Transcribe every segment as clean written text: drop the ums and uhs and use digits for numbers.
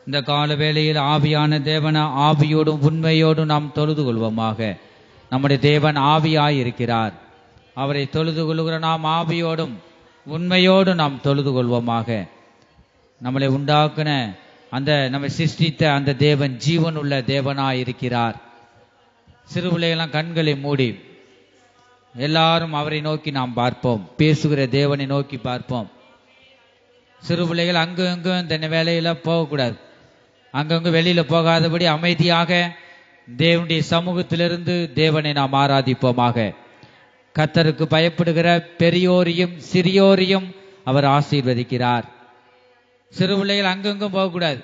இந்த கால வேளையில் ஆவியான தேவன ஆவியோடும் உண்மையோடும் நாம் தொழுது கொள்வோமாக. நம்முடைய தேவன் ஆவியாய் இருக்கிறார். அவரை தொழுது கொள்கிற நாம் ஆவியோடும் உண்மையோடும் நாம் தொழுது கொள்வோமாக. நம்மளை உண்டாக்குன அந்த நம்மை சிருஷ்டித்த அந்த தேவன் ஜீவன் உள்ள தேவனாய் இருக்கிறார். சிறு பிள்ளைகளாம் கண்களை மூடி எல்லாரும் அவரை நோக்கி நாம் பார்ப்போம். பேசுகிற தேவனை நோக்கி பார்ப்போம். சிறு பிள்ளைகள் அங்கும் இங்கும் இந்த வேலையில போகக்கூடாது. அங்கங்கு வெளியில போகாதபடி அமைதியாக தேவனுடைய சமூகத்திலிருந்து தேவனை நாம் ஆராதிப்போமாக. கர்த்தருக்கு பயப்படுகிற பெரியோரையும் சிறியோரையும் அவர் ஆசீர்வதிக்கிறார். சிறு பிள்ளைகள் அங்கெங்கும் போகக்கூடாது.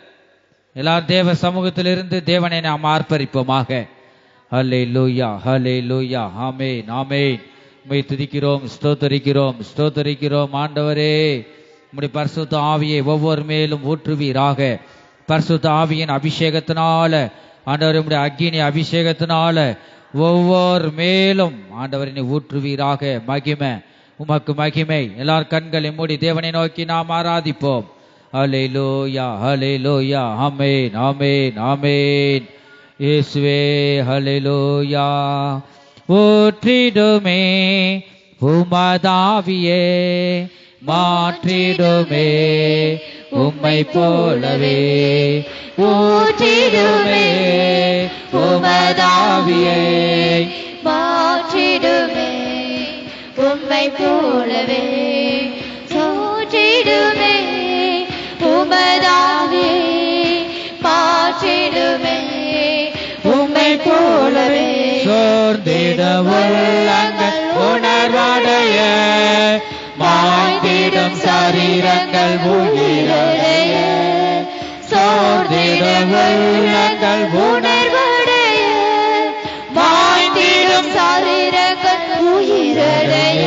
எல்லாரும் தேவ சமூகத்திலிருந்து தேவனை நாம் ஆர்ப்பரிப்போமாக. ஹல்லேலூயா, ஹல்லேலூயா, ஆமென், ஆமென். உம்மை துதிக்கிறோம், ஸ்தோத்தரிக்கிறோம், ஸ்தோத்தரிக்கிறோம். ஆண்டவரே, உம்முடைய பரிசுத்த ஆவியை ஒவ்வொரு மேலும் ஊற்றுவீராக. பரிசுத்த ஆவியின் அபிஷேகத்தினால ஆண்டவர், உம்முடைய அக்கினி அபிஷேகத்தினால ஒவ்வொரு மேலும் ஆண்டவரை நீ ஊற்றுவீராக. மகிமை உமக்கு மகிமை. எல்லார் கண்களை மூடி தேவனை நோக்கி நாம் ஆராதிப்போம். ஹல்லேலூயா, ஹல்லேலூயா, ஆமென், ஆமென், ஆமென். இயேசுவே, ஹல்லேலூயா. ஊற்றிடுமே உமதாவியே, மாற்றிடுமே உம்மை போலவே. ஊற்றிடுமே உமதாவியே, மாற்றிடுமே உம்மை போலவே. ஊற்றிடுமே உமதாவியே, மாற்றிடுமே உம்மை போலவே. சோர்ந்திட உள்ளங்கள் உணர்வடைய, மாய்ந்திடும் சரீரங்கள் உயிரடைய. சோர்ந்திட உள்ளங்கள் உணர்வடைய, மாய்ந்திடும் சரீரங்கள் உயிரடைய.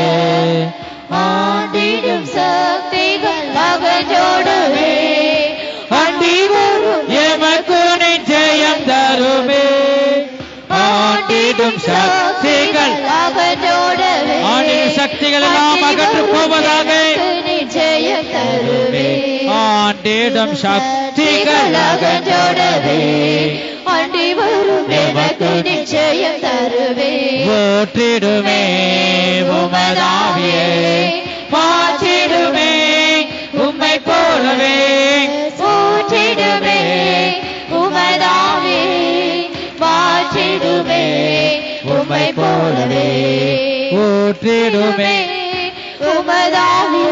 ஆண்டிடும் சக்திகள் அகன்றோடவே, அண்டி வரும் எமக்கு நிச்சயம் தருமே. ஆண்டிடும் சக்திகள் அகன்றோடவே, ஆண்டிடும் சக்திகள் எல்லாம் அகன்று போவதாக. நிச்சயம் தருவே. ஆண்டிடும் சக்திகள் அகன்றோடவே, ஆண்டி வரும் எமக்கு நிச்சயம் தருவே. ஊற்றிடுமே உமதாவியே, மாற்றிடுமே உம்மை போலவே. ஊற்றிடுமே உமதாவியே, மாற்றிடுமே உம்மை போலவே. ஊற்றிடுமே உமதாவியே,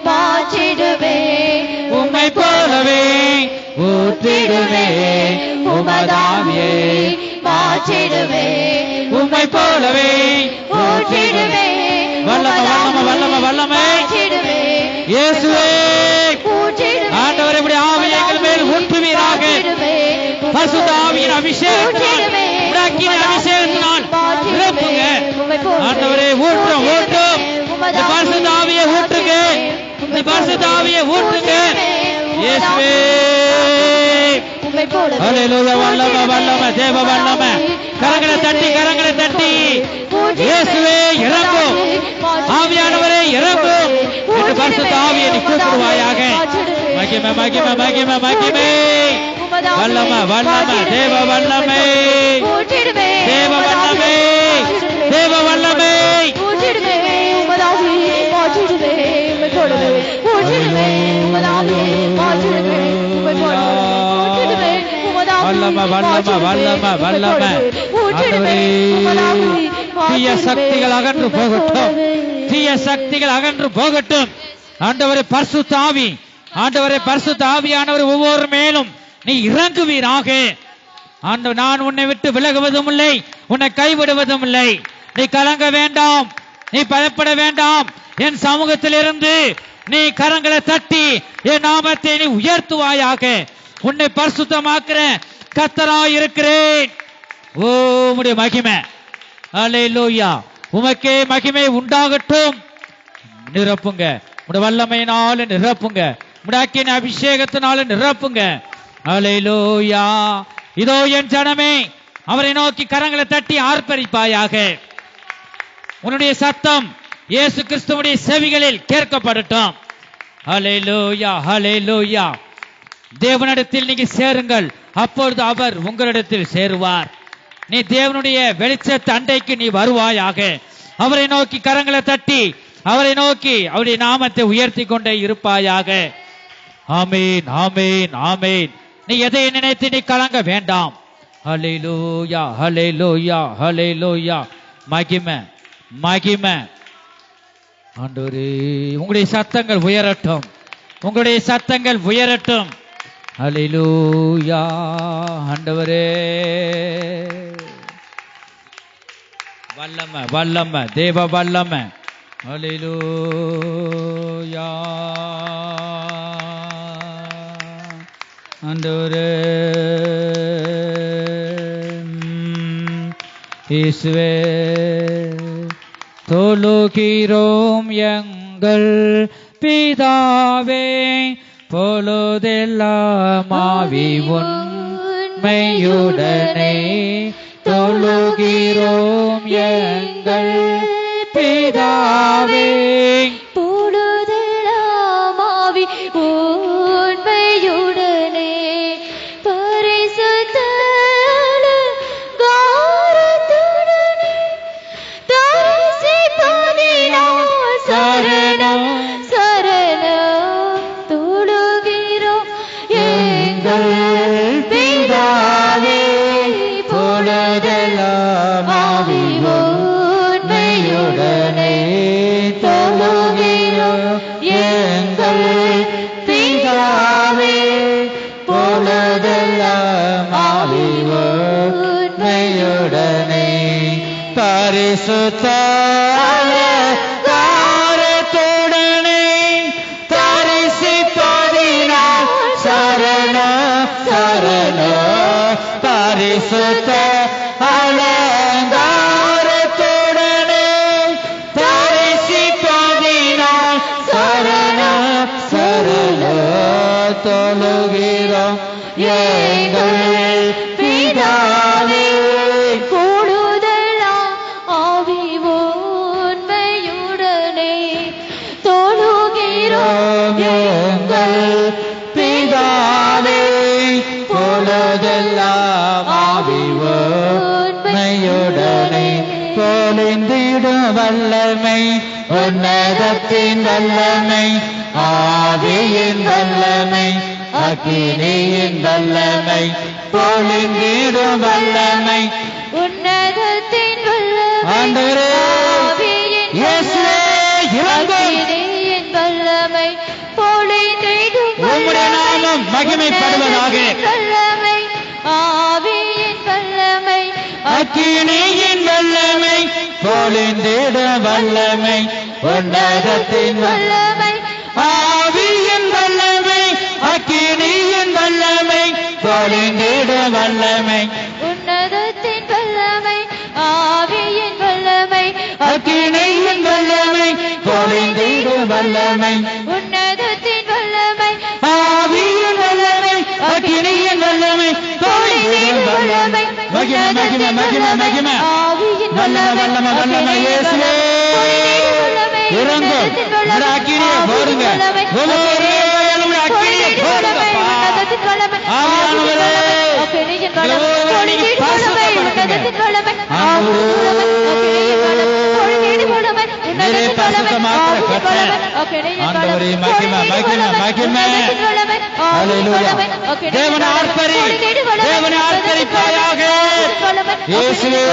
மாற்றிடுமே உம்மை போலவே. ஊற்றிடுமே உமதாவியே, மாற்றிடுமே உம்மை போலவே. ஊற்றிடுமே வல்லமை, வல்லமை, வல்லமை, வல்லமை. மாற்றிடுமே இயேசுவே, ஊற்றிடுமே. ஆண்டவரே, இப்படி ஆவியை எங்கள் மேல் ஊற்றுவீராக. பரிசுத்த ஆவியின் அபிஷேகத்தினால், அக்கினி அபிஷேகத்தினால் நிரப்புங்க. ஆண்டவரே, ஊற்றும், ஊற்றும். இந்த பரிசுத்த ஆவியை ஊற்றுங்க, இந்த பரிசுத்த ஆவியை ஊற்றுங்க. இயேசுவே, ஹல்லேலூயா. வல்லமை, வல்லமை, தேவ வல்லமை. கரங்களை தட்டி, கரங்களை தட்டி. இயேசுவே, இறங்கும். ஆவியானவரே, இறங்கும் என்று பரிசுத்த ஆவியை நீ கூப்பிடுவாயாக. மகிமை, மகிமை, மகிமை, மகிமை. வல்லமை, வல்லமை, தேவ வல்லமை, தேவ வல்லமை, தேவ வல்லமை. வல்லமை, வல்லமை, வல்லமை, வல்லமை. ஆண்டவரே, தீய சக்திகள் அகன்று போகட்டும், தீய சக்திகள் அகன்று போகட்டும். ஆண்டவரே, பரிசுத்த ஆவி, ஆண்டவரே, பரிசுத்த ஆவியானவர் ஒவ்வொரு மேலும் நீ இறங்குவீராக. ஆண்டவர், நான் உன்னை விட்டு விலகுவதும் இல்லை, உன்னை கைவிடுவதும் இல்லை. நீ கலங்க வேண்டாம், நீ பயப்பட வேண்டாம். என் சமூகத்தில் இருந்து நீ கரங்களை தட்டி என் நாமத்தை நீ உயர்த்துவாயாக. உன்னை பரிசுத்தமாக்குற கர்த்தராய் இருக்கிறேன். ஓ, உம்முடைய மகிமை, அல்லேலூயா, உமக்கே மகிமை உண்டாகட்டும். நிரப்புங்க, உடைய வல்லமையினால நிரப்புங்க, உடைய அக்கினி அபிஷேகத்தினால நிரப்புங்க. அல்லேலூயா. இதோ என் ஜனமே, அவரை நோக்கி கரங்களை தட்டி ஆர்ப்பரிப்பாயாக. உன்னுடைய சத்தம் இயேசு கிறிஸ்துவுடைய செவிகளில் கேட்கப்படட்டும். ஹல்லேலூயா, ஹல்லேலூயா. தேவனிடத்தில் நீங்க சேருங்கள், அப்பொழுது அவர் உங்களிடத்தில் சேருவார். நீ தேவனுடைய வெளிச்சத்து அண்டைக்கு நீ வருவாயாக. அவரை நோக்கி கரங்களை தட்டி அவரை நோக்கி அவருடைய நாமத்தை உயர்த்தி கொண்டே இருப்பாயாக. ஆமீன், ஆமீன், ஆமீன். நீ எதை நினைத்து நீ கலங்க வேண்டாம். ஹல்லேலூயா, ஹல்லேலூயா, ஹல்லேலூயா. மகிமை, மகிமை. ஆண்டவரே, உங்களுடைய சத்தங்கள் உயரட்டும், உங்களுடைய சத்தங்கள் உயரட்டும். ஹல்லேலூயா. ஆண்டவரே, வல்லமை, வல்லமை, தேவ வல்லமை. ஹல்லேலூயா. ஆண்டவரே, இயேசுவே, தொழுகிறோம் எங்கள் பிதாவே, பொழுதெல்லாம் ஆவி உண்மையுடனே தொழுகிறோம் எங்கள் பிதாவே, பொழுதெல்லாம் ஆவி உண்மையுடனே பரிசுத்த அலங்காரத்துடனே தரிசிப்பதினால் சரணம் சரணம் தொழுகிறோம் எங்கள் பிதாவே, பொழுதெல்லாம் ஆவி உண்மையுடனே தொழுகிறோம் எங்கள் பிதாவே, பொழுதெல்லாம் ஆவி உண்மையுடனே பரிசுத்த அலங்காரத்துடனே தரிசிப்பதினால் சரணம் சரணம். பரிசுத்த அலங்காரத்துடனே தரிசிப்பதினால் சரணம் சரணம் தொழுகிறோம் எங்கள் பிதாவே, கூடுதலாம் ஆவி உண்மையுடனே தொழுகிறோம் எங்கள் பிதாவே, பொழுதெல்லாம் ஆவி உண்மையுடனே பொழிந்திடும் வல்லமை, உன்னதத்தின் வல்லமை, ஆவியின் வல்லமை, அக்கினியின் வல்லமை, பொழிந்திடும் வல்லமை, உன்னதத்தின் வல்லமை, ஆண்டவரே, ஆவியின் இயேசுவே, இறங்கும். அக்கினியின் வல்லமை, பொழிந்திடும் உம்முடைய நாமம் மகிமைப்படுவதாக. வல்லமை, ஆவியின் வல்லமை, அக்கினியின் வல்லமை, பொழிந்திடும் வல்லமை, உன்னதத்தின் வல்லமை, ஆவியின் வல்லமை, அக்கினியின் வல்லமை, பொழிந்திடும் வல்லமை, உன்னதத்தின் வல்லமை, ஆவியின் வல்லமை, அக்கினியின் வல்லமை, பொழிந்திடும் வல்லமை, உன்னதத்தின் வல்லமை, ஆவியின் வல்லமை, அக்கினியின் வல்லமை, பொழிந்திடும் வல்லமை. மகிமை, மகிமை, மகிமை, மகிமை. ஆவியின் வல்லமை, வல்லமை, வல்லமை. இயேசுவே, இறங்கும். உம்முடைய அக்கினியை போடுங்க. ஒவ்வொரு நம்முடைய அக்கினியை போடுங்கப்பா. ஆவியானவரே, நீரே பரிசுத்தமாக்குற கர்த்தர். ஆண்டவரே, மகிமை, மகிமை, மகிமை. ஹல்லேலூயா. தேவனை ஆர்ப்பரி, தேவனை ஆர்ப்பரிப்பாயாக. இயேசுவே,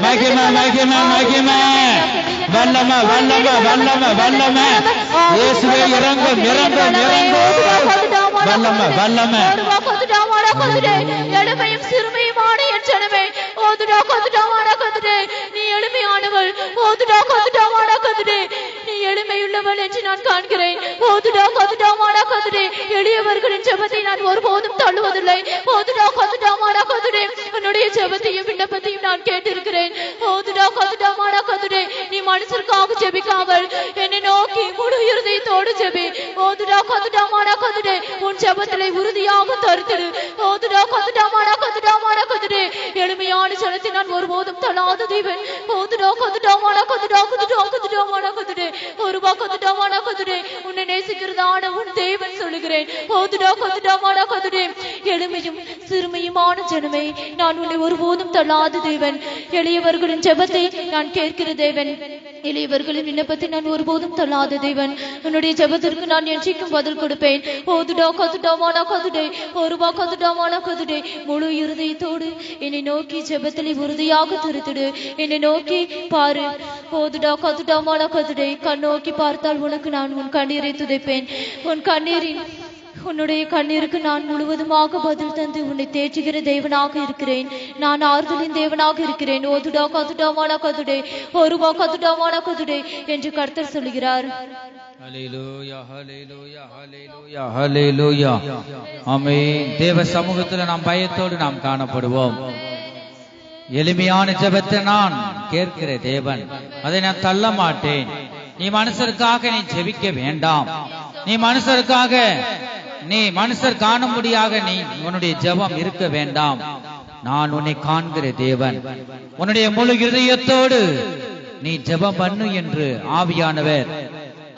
மகிமை, மகிமை, மகிமை. வல்லமை, வல்லமை, வல்லமை, வல்லமை. இயேசுவே, இறங்கும், இறங்கும், இறங்கும். வல்லமை, வல்லமை. எளிமையும் சிறுமையுமான என் ஜனமே, ஓதுடா கொதுடாவாடா கதுடே, நீ எளிமையானவள், ஓதுடா கொதுடாவாடா கதுடே, நீ எளிமையுள்ளவள் என்று நான் காண்கிறேன். ஓதுடா கொதுடாவாடா கதுடே, எளியவர்களின் ஜெபத்தை நான் ஒருபோதும் தள்ளுவதில்லை. ஓதுடா கொதுடாவாடா கதுடே, என்னுடைய ஜெபத்தையும் விண்ணப்பத்தையும் நான் கேட்டிருக்கிறேன். ஓதுடா கொதுடாவாடா கதுடே, நீ மனுஷருக்காக ஜெபிக்காமல் என்னை நோக்கி முழு இருதயத்தோடு ஜெபி. ஓதுடா கொதுடாவாடா கதுடே, உன் ஜெபத்திலே உறுதியாக தருத்திடு. ஓதுடா கொதுடாவாடா கதுடாவாடா கதுடே, எளிமையான ஜனத்தை நான் ஒருபோதும் தள்ளாத தேவன். ஓதுடா கொதுடாவாடா கதுடா கதுடா கதுடாவாடா கதுடே, ஒருபா கத்துட்டாமாடா கத்துடே உன்னை நேசிக்கிறதான உன் தேவன் சொல்லுகிறேன். ஓதுடா கத்துட்டாமாடா கத்துடே. எளிமையும் சிறுமையுமான ஜனமே, நான் உன்னை ஒருபோதும் தள்ளாத தேவன். எளியவர்களின் ஜெபத்தை நான் கேட்கிற தேவன். எளியவர்களின் விண்ணப்பத்தை நான் ஒருபோதும் தள்ளாத தேவன். உன்னுடைய ஜெபத்திற்கு நான் என்றைக்கும் பதில் கொடுப்பேன். ஓதுடா கத்துட்டாமாடா கத்துடே. ஒருபா கத்துட்டாமாடா கத்துடே. முழு இருதயத்தோடு என்னை நோக்கி ஜெபத்திலே உறுதியாக திருத்திடு. என்னை நோக்கி பாரு. ஓதுடா கத்துட்டாமாடா கத்துடே. கண் நோக்கி பார்த்தால் உனக்கு நான் உன் கண்ணீரை துடைப்பேன். உன்னுடைய கண்ணீருக்கு நான் முழுவதுமாக பதில் தந்து உன்னை தேற்றுகிற தேவனாக இருக்கிறேன். நான் ஆறுதலின் தேவனாக இருக்கிறேன். ஓதுடா கத்துட்டாமாடா கத்துடே. ஒருபா கத்துட்டாமாடா கத்துடே என்று கர்த்தர் சொல்லுகிறார். ஹல்லேலூயா ஹல்லேலூயா ஹல்லேலூயா ஹல்லேலூயா. ஆமென். தேவ சமூகத்தில் நாம் பயத்தோடு நாம் காணப்படுவோம். எளிமையான ஜெபத்தை நான் கேட்கிற தேவன், அதை நான் தள்ள மாட்டேன். நீ மனுஷருக்காக நீ ஜெபிக்க வேண்டாம். நீ மனுஷர் காணும்படியாக நீ உன்னுடைய ஜெபம் இருக்க வேண்டாம். நான் உன்னை காண்கிற தேவன். உன்னுடைய முழு இதயத்தோடு நீ ஜெபம் பண்ணு என்று ஆவியானவர்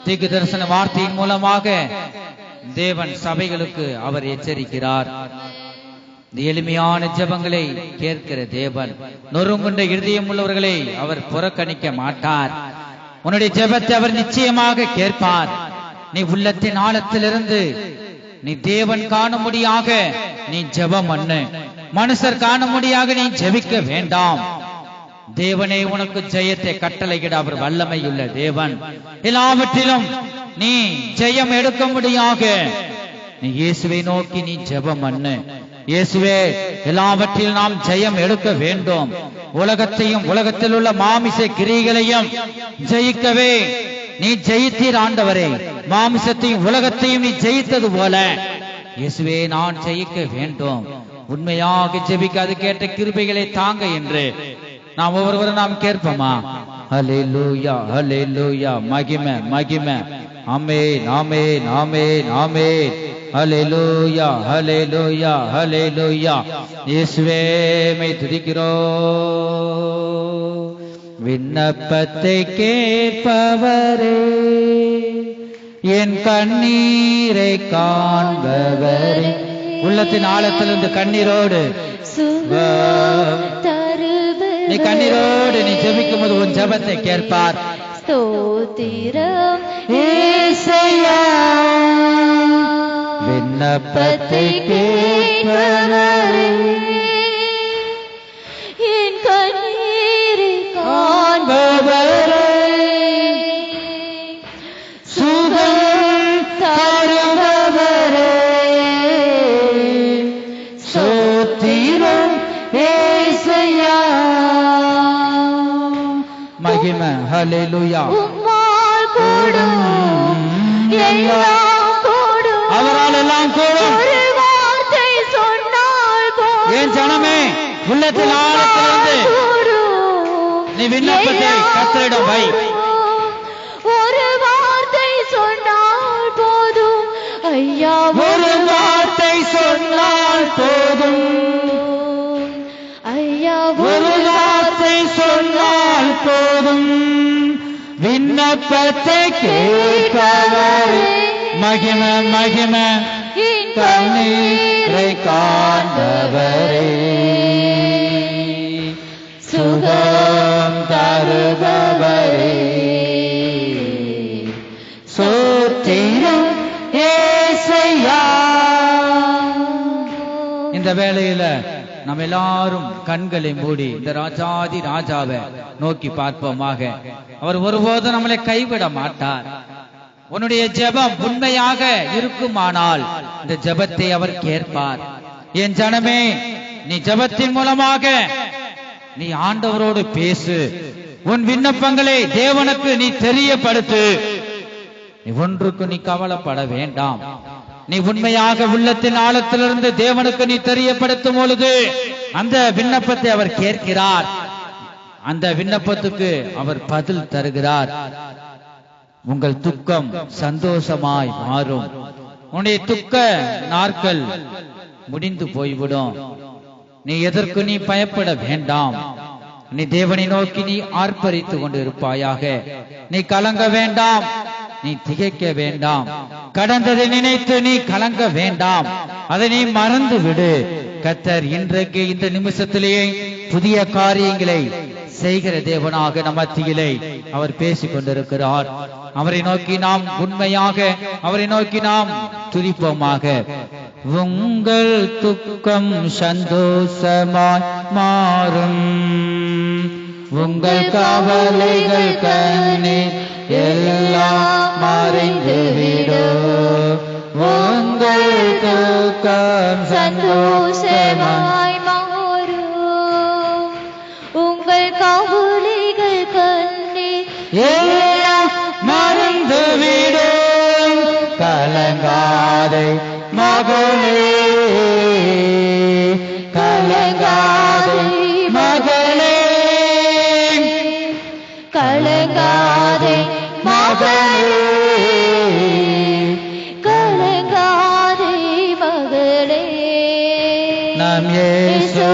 தீர்க்க தரிசன வார்த்தையின் மூலமாக தேவன் சபைகளுக்கு அவர் எச்சரிக்கிறார். எளிமையான ஜெபங்களை கேட்கிற தேவன், நொறுங்குண்ட இருதயம் உள்ளவர்களை அவர் புறக்கணிக்க மாட்டார். உன்னுடைய ஜெபத்தை அவர் நிச்சயமாக கேட்பார். நீ உள்ளத்தின் ஆழத்திலிருந்து நீ தேவன் காணும்படியாக நீ ஜெபம் பண்ணு. மனுஷர் காணும்படியாக நீ ஜெபிக்க வேண்டாம். தேவனே உனக்கு ஜெயத்தை கட்டளையிட அவர் வல்லமையுள்ள தேவன். எல்லாவற்றிலும் நீ ஜெயம் எடுக்கும்படியாக நீ இயேசுவை நோக்கி நீ ஜெபம் பண்ணு. இயேசுவே, எல்லாவற்றிலும் நாம் ஜெயம் எடுக்க வேண்டும். உலகத்தையும் உலகத்தில் உள்ள மாமிச கிரியைகளையும் ஜெயிக்கவே நீ ஜெயித்தீர் ஆண்டவரே. மாமிசத்தையும் உலகத்தையும் நீ ஜெயித்தது போல இயேசுவே நான் ஜெயிக்க வேண்டும். உண்மையாக ஜெபிக்க அது கேட்ட கிருபைகளை தாங்க என்று நாம் ஒவ்வொருவரும் நாம் கேட்போமா? ஹல்லேலூயா ஹல்லேலூயா. மகிமை மகிமை. ஆமென் ஆமென் ஆமென் ஆமென். ஹல்லேலூயா ஹல்லேலூயா ஹல்லேலூயா. இயேசுவே மை துதிக்கிறோம். விண்ணப்பத்தை கேட்பவரே, என் கண்ணீரை காண்பவரே. உள்ளத்தின் ஆழத்திலிருந்து கண்ணீரோடு நீ கண்ணீரோடு நீ ஜெபிக்கும் போது உன் ஜெபத்தை கேட்பார். ஸ்தோத்திரம் இயேசுவே. விண்ணப்பத்தை கேட்பவரே, என் கண்ணீரை காண்பவரே, சுகம் தருபவரே. ஸ்தோத்திரம் இயேசுவே. மகிமை. ஹல்லேலூயா. உம்மால் கூடும் எல்லாம் கூடும். அவரால் எல்லாம் கூடும். ஒரு வார்த்தை சொன்னால் போதும். என் ஜனமே, உள்ளத்தில் ஆழத்திலிருந்து நீ விண்ணப்பத்தை கர்த்தரிடம் வை. ஒரு வார்த்தை சொன்னால் போதும் ஐயா. ஒரு வார்த்தை சொன்னால் போதும் ஐயா. ஒரு வார்த்தை சொன்னால் போதும். விண்ணப்பத்தை கேட்பவரே. மகிமை மகிமை. கண்ணீரை காண்பவரே, சுகம் தருபவரே. ஸ்தோத்திரம் இயேசுவே. இந்த வேளையில நம்ம எல்லாரும் கண்களை மூடி இந்த ராஜாதி ராஜாவை நோக்கி பார்ப்போமாக. அவர் ஒருபோதும் நம்மளை கைவிட மாட்டார். உன்னுடைய ஜெபம் உண்மையாக இருக்குமானால் இந்த ஜெபத்தை அவர் கேட்பார். என் ஜனமே, நீ ஜெபத்தின் மூலமாக நீ ஆண்டவரோடு பேசு. உன் விண்ணப்பங்களை தேவனுக்கு நீ தெரியப்படுத்து. நீ ஒன்றுக்கு நீ கவலைப்பட வேண்டாம். நீ உண்மையாக உள்ளத்தின் ஆழத்திலிருந்து தேவனுக்கு நீ தெரியப்படுத்தும் பொழுது அந்த விண்ணப்பத்தை அவர் கேட்கிறார். அந்த விண்ணப்பத்துக்கு அவர் பதில் தருகிறார். உங்கள் துக்கம் சந்தோஷமாய் மாறும். உன்னுடைய துக்க நாட்கள் முடிந்து போய்விடும். நீ எதற்கு நீ பயப்பட வேண்டாம். நீ தேவனை நோக்கி நீ ஆர்ப்பரித்து கொண்டு இருப்பாயாக. நீ கலங்க வேண்டாம், நீ திகைக்க வேண்டாம். கடந்ததை நினைத்து நீ கலங்க வேண்டாம், அதை நீ மறந்து விடு. கர்த்தர் இன்றைக்கு இந்த நிமிஷத்திலேயே புதிய காரியங்களை செய்கிற தேவனாக நம் மத்தியிலே அவர் பேசிக் கொண்டிருக்கிறார். அவரை நோக்கி நாம் உண்மையாக அவரை நோக்கி நாம் துதிப்போமாக. உங்கள் துக்கம் சந்தோஷமாய் மாறும், உங்கள் கவலைகள் கண்ணீர் எல்லாம் மறைந்துவிடும். உங்கள் துக்கம் சந்தோஷமாய் மாறும், உங்கள் கவலைகள் கண்ணீர் எல்லாம் மறந்துவிடும். கலங்காதே மகளே, கலங்காதே மகளே, கலங்காதே மகளே, கலங்காதே மகளே. நம் இயேசு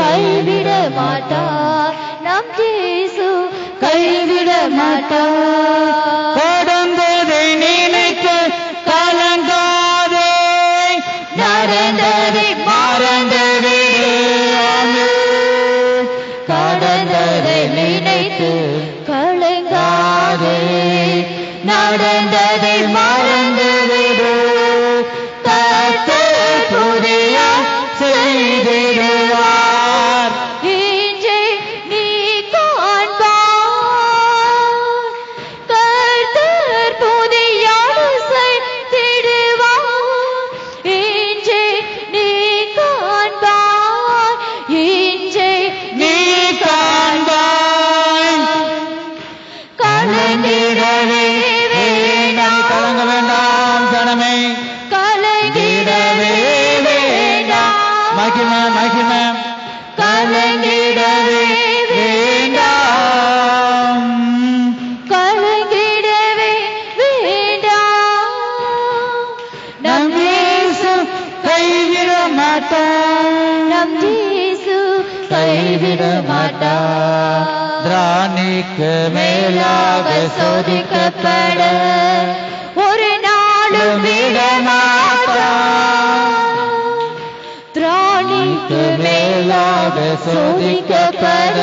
கைவிட மாட்டார், நம் இயேசு கைவிட மாட்டார். கடந்ததை நினைத்து கலங்காதே, நடந்ததை மறந்துவிடு. கடந்ததை நினைத்து கலங்காதே, நடந்ததை மறந்துவிடு. கர்த்தர் புதிய செய்திடுவார். இன்றே நீ காண்பார், கர்த்தர் புதிய செய்திடுவார். இன்றே நீ காண்பார், இன்றே நீ காண்பாய். கலங்கிடவே வேண்டாம், கலங்க வேண்டாம் ஜனமே, கலங்கிடவே வேண்டாம், மகிமை மகிமை, கலங்கிடவே வேண்டாம், கலங்கிடவே வேண்டாம். நம் இயேசு கைவிட மாட்டார், நம் இயேசு கைவிட மாட்டார். திராணிக்கு மேலாக சோதிக்கப்பட ஒரு நாளும் விட மாட்டார். திராணிக்கு மேலாக சோதிக்கப்பட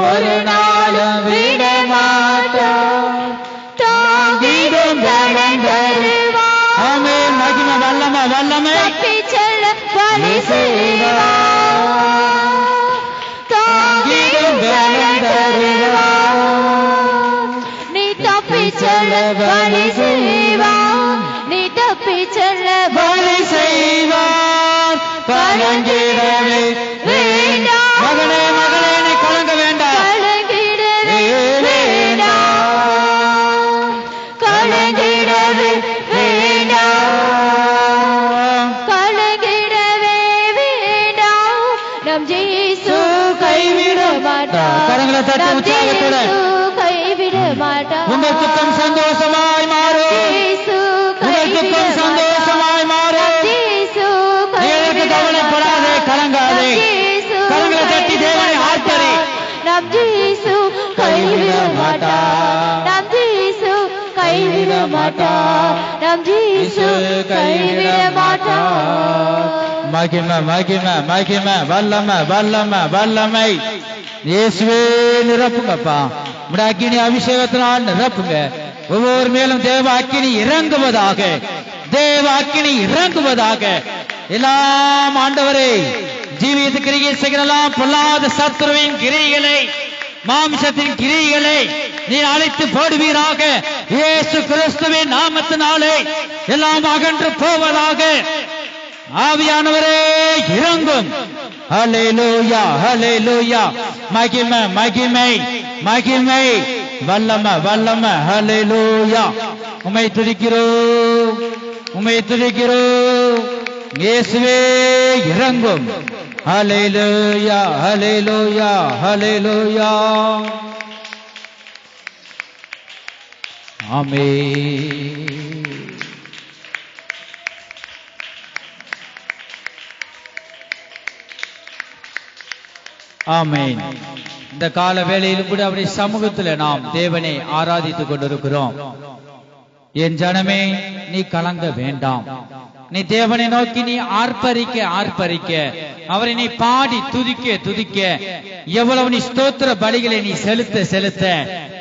ஒரு நாளும் விட மாட்டார். தாவீதும் பலன் தருவார், ஆமென். மகிமை வல்லமை வல்லமை, தப்பிச் செல்ல வழி செய்வார். தாவீதும் பலன் தருவார், நீ தப்பிச் செல்ல வழி செய்வார், நீ தப்பிச் செல்ல வழி செய்வார். கலங்கிடவே வேண்டாம், மகனே மகளே, நீ கலங்க வேண்டாம். கலங்கிடவே வேண்டாம், கலங்கிடவே வேண்டாம், கலங்கிடவே வேண்டாம். நம் இயேசு கைவிட மாட்டார், கரங்களை தட்டி நம் உற்சாகத்தோட. இயேசு கைவிட மாட்டார். உங்கள் துக்கம் சந்தோஷமாய் மாறும், இயேசு உங்கள் கைவிட துக்கம் சந்தோஷமாய் மாறும். மாட்டார். இயேசு நீ எதற்கு கவலைப்படாதே, கலங்காதே. கரங்களை தட்டி தேவனை ஆர்ப்பரி. நம் இயேசு கைவிட மாட்டார், நம் இயேசு கைவிட மாட்டார், நம் இயேசு கைவிட மாட்டார். மகிமை மகிமை மகிமை, வல்லமை வல்லமை வல்லமை. இயேசுவே நிரப்புங்கப்பா, உம்முடைய அக்கினி அபிஷேகத்தினால் நிரப்புங்க. ஒவ்வொரு மேலும் தேவ அக்கினி இறங்குவதாக, தேவ அக்கினி இறங்குவதாக. எல்லாம் ஆண்டவரே, ஜீவியத்து கிரியை செய்கிறலாம் பொல்லாத சத்துருவின் கிரிகளை, மாம்சத்தின் கிரிகளை நீர் அழைத்து போடுவீராக. இயேசு கிறிஸ்துவின் நாமத்தினாலே எல்லாம் அகன்று போவதாக. ஆவியானவரே இறங்கும். ஹல்லேலூயா ஹல்லேலூயா. மகிமை மகிமை மகிமை, வல்லமை வல்லமை. ஹல்லேலூயா. உம்மை துதிக்கிறோம், உம்மை துதிக்கிறோம். இயேசுவே இறங்கும். ஹல்லேலூயா ஹல்லேலூயா ஹல்லேலூயா. ஆமென். ஆமென். இந்த கால வேளையிலும் கூட அவருடைய சமூகத்தில் நாம் தேவனை ஆராதித்துக் கொண்டிருக்கிறோம். என் ஜனமே, நீ கலங்க வேண்டாம். நீ தேவனை நோக்கி நீ ஆர்ப்பரிக்க அவரை நீ பாடி துதிக்க எவ்வளவு நீ ஸ்தோத்திர பலிகளை நீ செலுத்த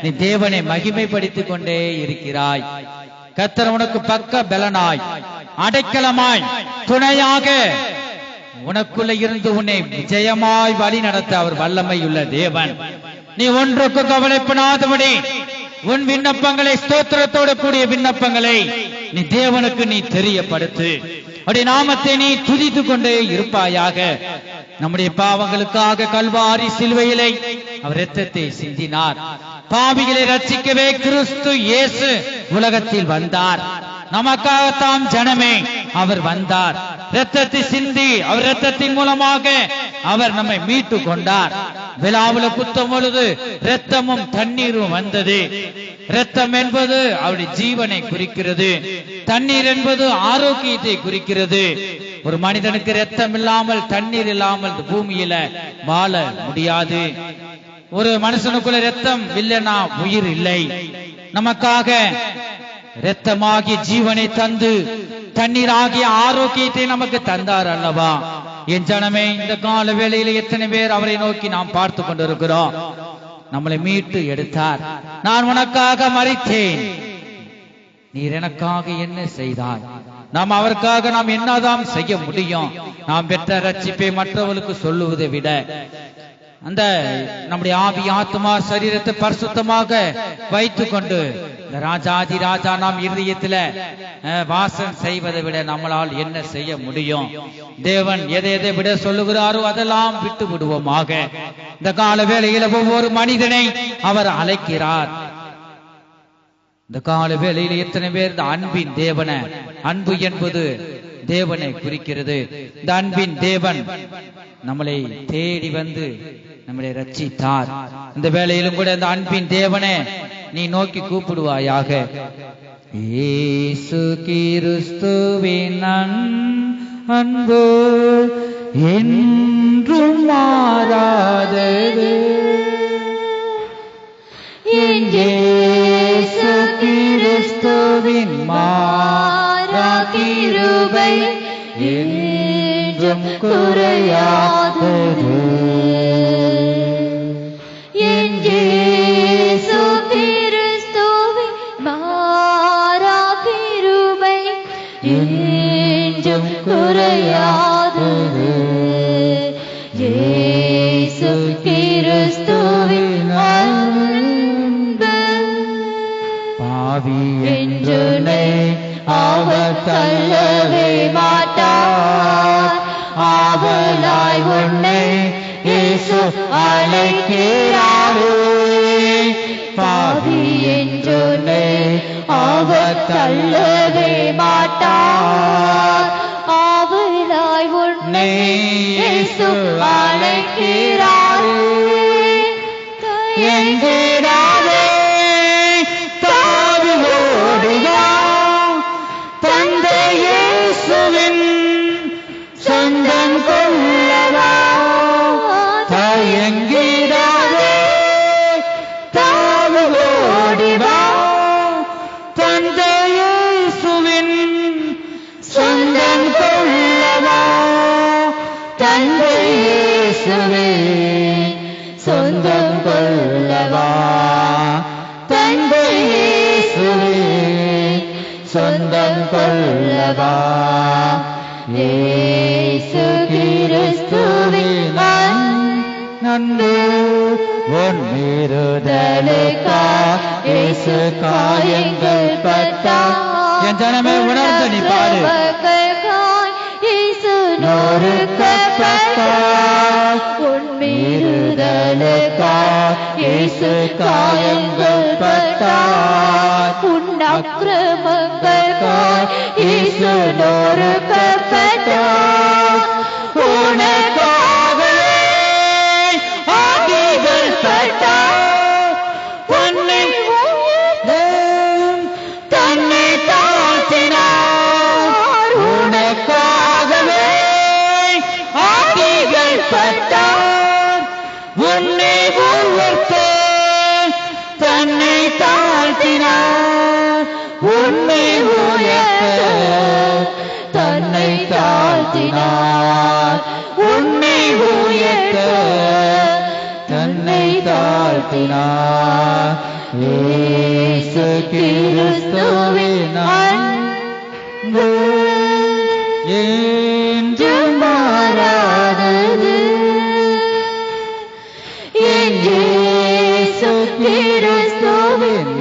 நீ தேவனை மகிமைப்படுத்திக் கொண்டே இருக்கிறாய். கர்த்தர் உனக்கு பக்க பலனாய், அடைக்கலமாய், துணையாக உனக்குள்ள இருந்து உன்னை விஜயமாய் வழி நடத்த அவர் வல்லமை உள்ள தேவன். நீ ஒன்றுக்கு கவலைப்படாதபடி உன் விண்ணப்பங்களை, ஸ்தோத்திரத்தோடு கூடிய விண்ணப்பங்களை நீ தேவனுக்கு நீ தெரியப்படுத்து. அவருடைய நாமத்தை நீ துதித்துக் கொண்டே இருப்பாயாக. நம்முடைய பாவங்களுக்காக கல்வாரி சிலுவையிலே அவர் இரத்தத்தை சிந்தினார். பாவிகளை ரட்சிக்கவே கிறிஸ்து இயேசு உலகத்தில் வந்தார். நமக்காகத்தான் ஜனமே அவர் வந்தார். இரத்தத்தை சிந்தி அவர் இரத்தத்தின் மூலமாக அவர் நம்மை மீட்டு கொண்டார். விழாவுல குத்தும் பொழுது இரத்தமும் தண்ணீரும் வந்தது. இரத்தம் என்பது அவருடைய ஜீவனை குறிக்கிறது. தண்ணீர் என்பது ஆரோக்கியத்தை குறிக்கிறது. ஒரு மனிதனுக்கு இரத்தம் இல்லாமல், தண்ணீர் இல்லாமல் பூமியில வாழ முடியாது. ஒரு மனுஷனுக்குள்ள இரத்தம் இல்லைன்னா உயிர் இல்லை. நமக்காக இரத்தமாகிய ஜீவனை தந்து தண்ணீராகிய ஆரோக்கியத்தை நமக்கு தந்தார் அல்லவா? என் ஜனமே, இந்த கால வேளையில எத்தனை பேர் அவரை நோக்கி நாம் பார்த்து கொண்டிருக்கிறோம். நம்மளை மீட்டு எடுத்தார். நான் உனக்காக மரித்தேன், நீர் எனக்காக என்ன செய்தாய்? நாம் அவருக்காக நாம் என்னதான் செய்ய முடியும்? நாம் பெற்ற ரட்சிப்பை மற்றவர்களுக்கு சொல்லுவதை விட அந்த நம்முடைய ஆவி, ஆத்மா, சரீரத்தை பரிசுத்தமாக வைத்துக் கொண்டு இந்த ராஜாதி ராஜா நாம் இருதயத்துல வாசம் செய்வதை விட நம்மளால் என்ன செய்ய முடியும்? தேவன் எதை எதை விட சொல்லுகிறாரோ அதெல்லாம் விட்டு விடுவோமாக. இந்த கால வேளையில ஒவ்வொரு மனிதனை அவர் அழைக்கிறார். இந்த கால வேளையில எத்தனை பேர் இந்த அன்பின் தேவனை, அன்பு என்பது தேவனை குறிக்கிறது. இந்த அன்பின் தேவன் நம்மளை தேடி வந்து நம்மளை ரட்சித்தார். இந்த வேளையிலும் கூட இந்த அன்பின் தேவனை நீ நோக்கி கூப்பிடுவாயாக. இயேசு கிறிஸ்துவின் அன்பு என்றும் மாறாதது. இயேசு கிறிஸ்துவின் மாறா கிருபை என்றும் குறையாதது. இயேசு கிறிஸ்துவின் மாறா கிருபை என்றும் குறையாதது. இயேசு கிறிஸ்துவின் அன்பு பாவி என்றுனை அவர் தள்ளவே மாட்டார். ஆவலாய் உன்னை இயேசு அழைக்கிறாரே. பாவி என்றுனை அவர் தள்ளவே மாட்டார். ஆவலாய் உன்னை இயேசு அழைக்கிறாரே. என்கிறாரே, தாவி ஓடுவா தந்தை இயேசுவின் சொந்தம் கொள்ளவா. தயங்கிறாரே, தாவி ஓடிவா தந்தை இயேசுவின் சொந்தம் கொள்ளவா. தந்தை இயேசுவின் சொந்தம் கொள்ளவா. தந்தை இயேசுவின் சொந்தம் கொள்ளவா. இயேசு கிறிஸ்துவின் அன்பு உன் மீறுதலுக்கா இயேசு காயங்கள் பட்டார். என் ஜனமே, உணர்ந்து நீ பாடு. நொறுக்கப்பட்டார் உன் மீறுதலுக்கா இயேசு காயங்கள் பட்டார். உன் அக்கிரமங்களுக்காய் இயேசு நொறுக்கப்பட்டார். உனக்காகவே ஆகிகள் பட்டார். உன்னை தன்னை தாழ்த்தினார். உனக்காகவே ஆகிகள் பட்டார். தாழ்த்தினார். உன்னை உயர்த்த தன்னை தாழ்த்தினார். இயேசு கிறிஸ்துவின் அன்பு என்றும் மாறாதது. இயேசு கிறிஸ்துவின்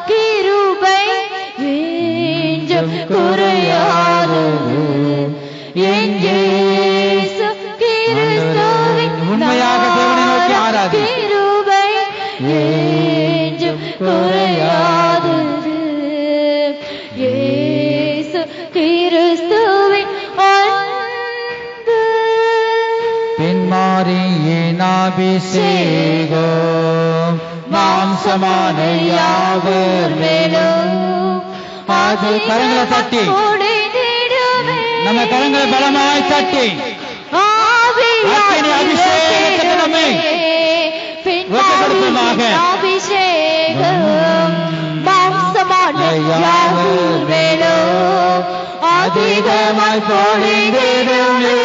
கிருபை என்றும் குறையாதது. இயேசு கிறிஸ்துவின் உண்மையாக தேவனை நோக்கி ஆராதி. கிருபை என்றும் குறையாதது. இயேசு கிறிஸ்துவின் அன்பு பின்மாரியின் அபிஷேகம் மாம்சமான யாவர் மேலும் அது கரங்களை தட்டி நம்ம கரங்களை பலமாய் தட்டி அக்கினி அபிஷேகத்தை நம்மை ஒப்புக்கொடுப்போமாக. அபிஷேகம் மாம்சமான யாவர் மேலும் அதிகமாய் பொழிந்திடுமே.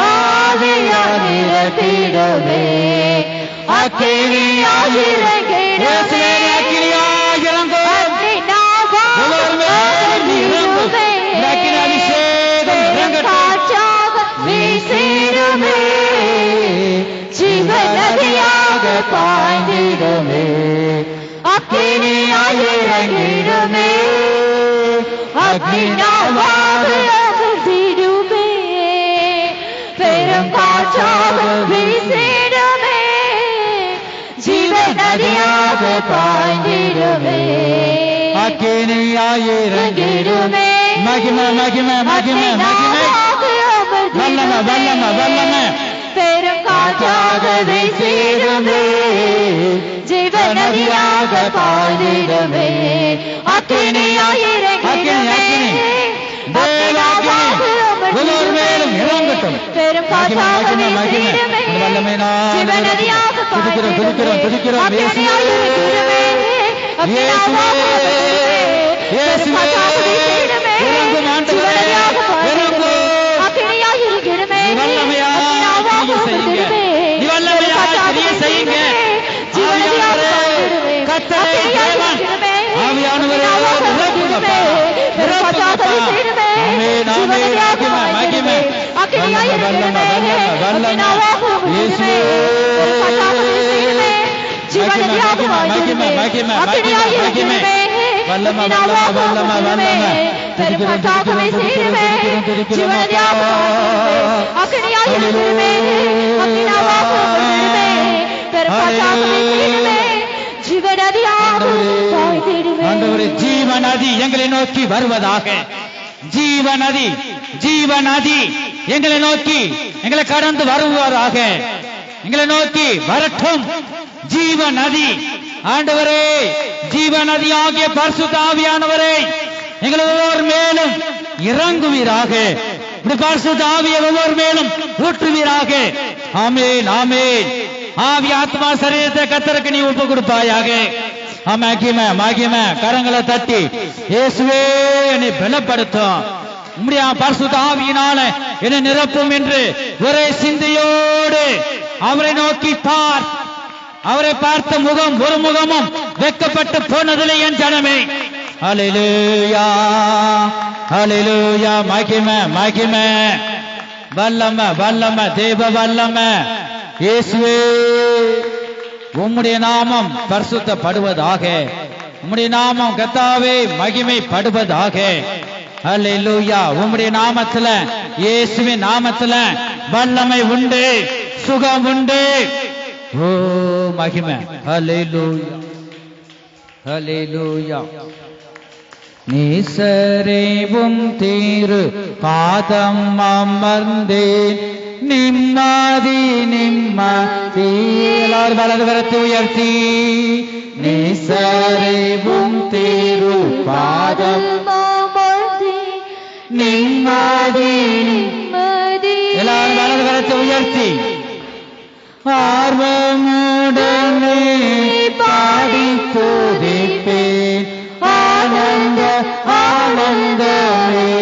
ஆவியானிரத்திடுமே. அக்கினியாய் இறங்கிடுமே. அக்கினியாய் இறங்கும். அக்கினி அபிஷேகம் இறங்கட்டும். காற்றாக வீசிடுமே. ஜீவநதியாக பாய்ந்திடுமே. அக்கினியாய் இறங்கிடுமே. அக்கினியாக அகற்றிடுமே. பெரும் காற்றாக வீசிடுமே. ஜீவநதியாக பாய்ந்திடுமே. அக்கினியாய் இறங்கிடுமே. மகிமை மகிமை மகிமை மகிமை வல்லமை வல்லமை வல்லமை பெரும் காற்றாக வீசிடுமே. ஜீவநதியாக பாய்ந்திடுமே. அக்கினியாய் இறங்கிடுமே. ஒவ்வொரு மேலும் இறங்கட்டும். பெரும் காற்றாக வீசிடுமே. ஜீவநதியாக துதிக்கிறோம் துதிக்கிறோம் துதிக்கிறோம். அக்கினியாய் இறங்கிடுமே. இயேசுவே இறங்கும் ஆண்டவரே இறங்கும். அக்கினியாய் இறங்கிடுமே. நீ வல்லமையா கிரியை செய்யுங்க. ஆவியானவரே கர்த்தரே தேவன் ஆவியானவரே இறங்குங்கப்பா இறங்குங்கப்பா. ஆமென் ஆமென் மகிமை மகிமை வல்லமை வல்லமை வல்லமை இயேசுவே மகிமை மகிமை மகிமை மகிமை மகிமை வல்லமை வல்லமை வல்லமை வல்லமை துதிக்கிறோம் துதிக்கிறோம் துதிக்கிறோம் துதிக்கிறோம் அக்கினியாய் இறங்கிடுமே. அக்கினியாக வீசிடுமே. ஜீவநதியாக பாய்ந்திடுமே. ஆண்டவரே ஜீவநதி எங்களை நோக்கி வருவதாக. ஜீவநதி ஜீவநதி எங்களை நோக்கி எங்களை கடந்து வருவதாக. எங்களை நோக்கி வரட்டும் ஜீவநதி. ஆண்டவரே ஜீவநதி ஆகிய பரிசுத்த ஆவியானவரே எங்கள் ஒவ்வொரு மேலும் இறங்குவீராக. பரிசுத்த ஆவியை ஒவ்வொரு மேலும் ஊற்றுவீராக. ஆமென் ஆமென். ஆவி ஆத்மா சரீரத்தை கர்த்தருக்கு நீ ஒப்பு கொடுப்பாயாக. மகிமை மகிமை கரங்களை தட்டி இயேசுவே என்னை பலப்படுத்தும். உம்முடைய பரிசுத்த ஆவியினால என்னை நிரப்பும் என்று ஒரே சிந்தையோடு அவரை நோக்கி பார். அவரை பார்த்த முகம் ஒரு முகமும் வெட்கப்பட்டு போனதில்லை என் ஜனமே. அல்லேலூயா அல்லேலூயா. மகிமை மகிமை வல்லமை வல்லமை தேவ வல்லமை. இயேசுவே உம்முடைய நாமம் பரிசுத்தப்படுவதாக. உம்முடைய நாமம் கர்த்தாவே மகிமைப்படுவதாக. அல்லேலூயா. உம்முடைய நாமத்துல இயேசுவின் நாமத்துல வல்லமை உண்டு, சுகம் உண்டு. ஓ மகிமை. அல்லேலூயா அல்லேலூயா. நீசரேவும் தீரு பாதம் அமர்ந்தேன் நிம்மதி நிம்மதி. எல்லாரும் வலது கரத்தை உயர்த்தி நீசரேவும் தீரு பாதம் நிம்மதி நிம்மதி. எல்லாரும் வலது கரத்தை உயர்த்தி ஆர்வமுடனே பாடி துதிப்பேன். ஆனந்த ஆனந்தமே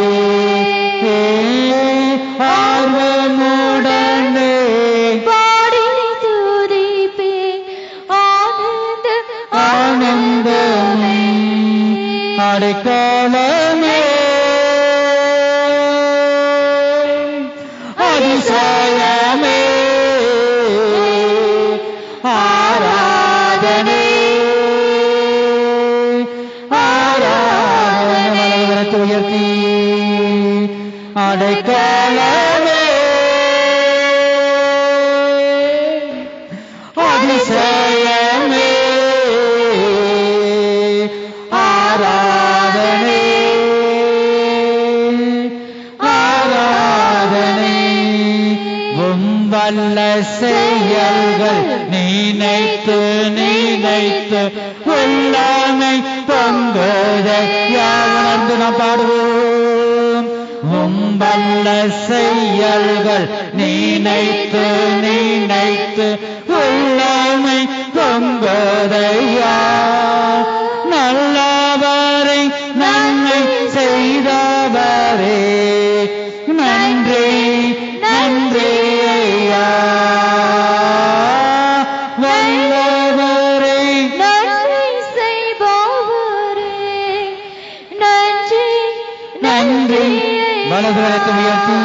அடைக்கலமே அதிசயமே ஆராதனை ஆராதனை வல்ல செயல்கள் நினைத்து நினைத்து உள்ளமை பொங்குதையாவணர்ந்து நாம் பாடுவோம். வல்ல செயல்கள் நினைத்து நினைத்து உள்ளமை பொங்குதையா நல்லவரை நன்மை செய்தவரே நன்றி நன்றி ஐயா வல்லவரை நன்மை செய்பவரே நன்றி நன்றி வலதுகரத்தை உயர்த்தி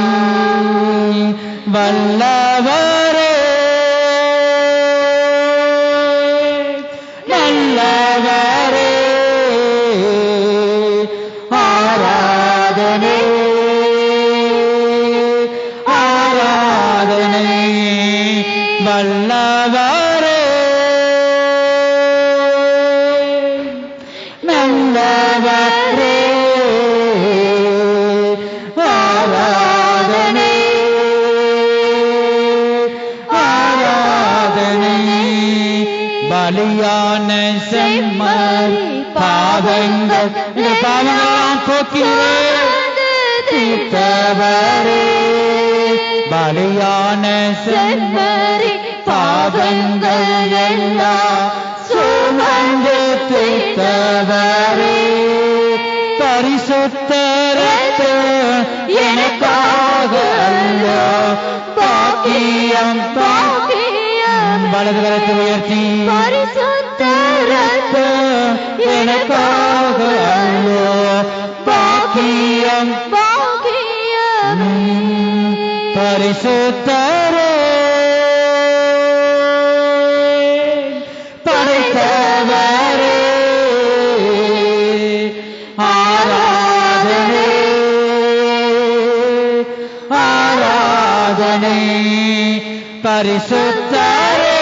வல்லவரே நல்லவரே ஆராதனை ஆராதனை வல்லவரே நல்லவரே ஆராதனை ஆராதனை பலியான செம்மறி பாவங்கள் இந்த பாவங்களாம் போக்கிறேன் தீர்த்தவரே பலியான செம்மறி பாவங்கள் எல்லாம் சுமந்து தீர்த்தவரே பரிசுத்தரத்து எனக்காக அல்ல பாக்கியம் பாக்கியம் வலது கரத்தை உயர்த்தி பரிசுத்தரத்து எனக்காக அல்ல பாக்கியம் பாக்கியம் பரிசுத்தரே படைத்தவரே ஆராதனை ஆராதனை பரிசுத்தரே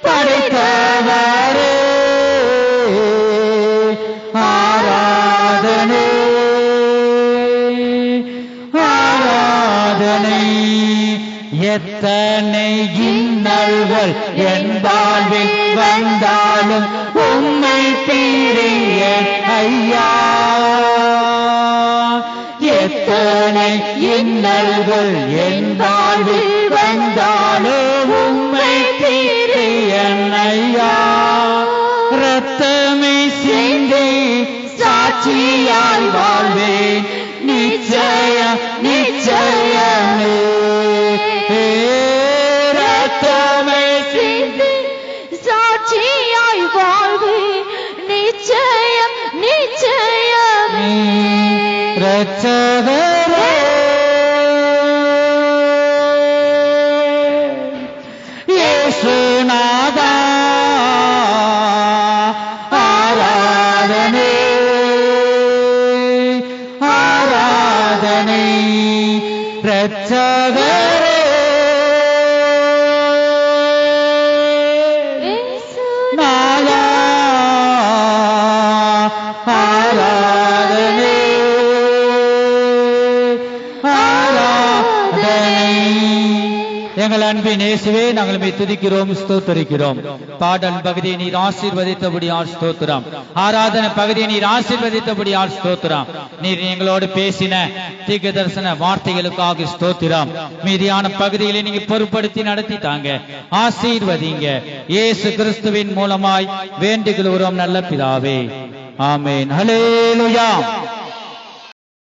படைத்தவரே ஆராதனை ஆராதனை எத்தனை இன்னல்கள் என் வாழ்வில் வந்தாலும் உம்மை பிரிய ஐயா எத்தனை இன்னல்கள் என் வாழ்வில் வந்தாலும் உம்மை பிரிய ஐயா ரத்தமை சிந்தி சாட்சியாய் வாழ்வேன் நிச்சயம் நிச்சயமே ரத்தமை சிந்தி சாட்சியாய் வாழ்வே நிச்சயம் நிச்சயமே ரட்சகரே இயேசுநாதா ஆராதனை ஆராதனை ரட்சகரே நாதா ஆராதனை ஆராதனை எங்கள் அன்பின் இயேசுவே நாங்கள் உம்மை துதிக்கிறோம் ஸ்தோத்தரிக்கிறோம். பாடல் பகுதியை நீர் ஆசீர்வதித்தபடியால் ஸ்தோத்திரம். ஆராதனை பகுதியை நீர் ஆசீர்வதித்தபடியால் ஸ்தோத்திரம். நீர் எங்களோடு பேசின தீர்க்க தரிசன வார்த்தைகளுக்காக ஸ்தோத்திரம். மீதியான பகுதிகளை நீங்க பொறுப்படுத்தி நடத்தி தாங்க, ஆசீர்வதிங்க. இயேசு கிறிஸ்துவின் மூலமாய் வேண்டிக் கொள்கிறோம் நல்ல பிதாவே, ஆமென். ஹல்லேலூயா.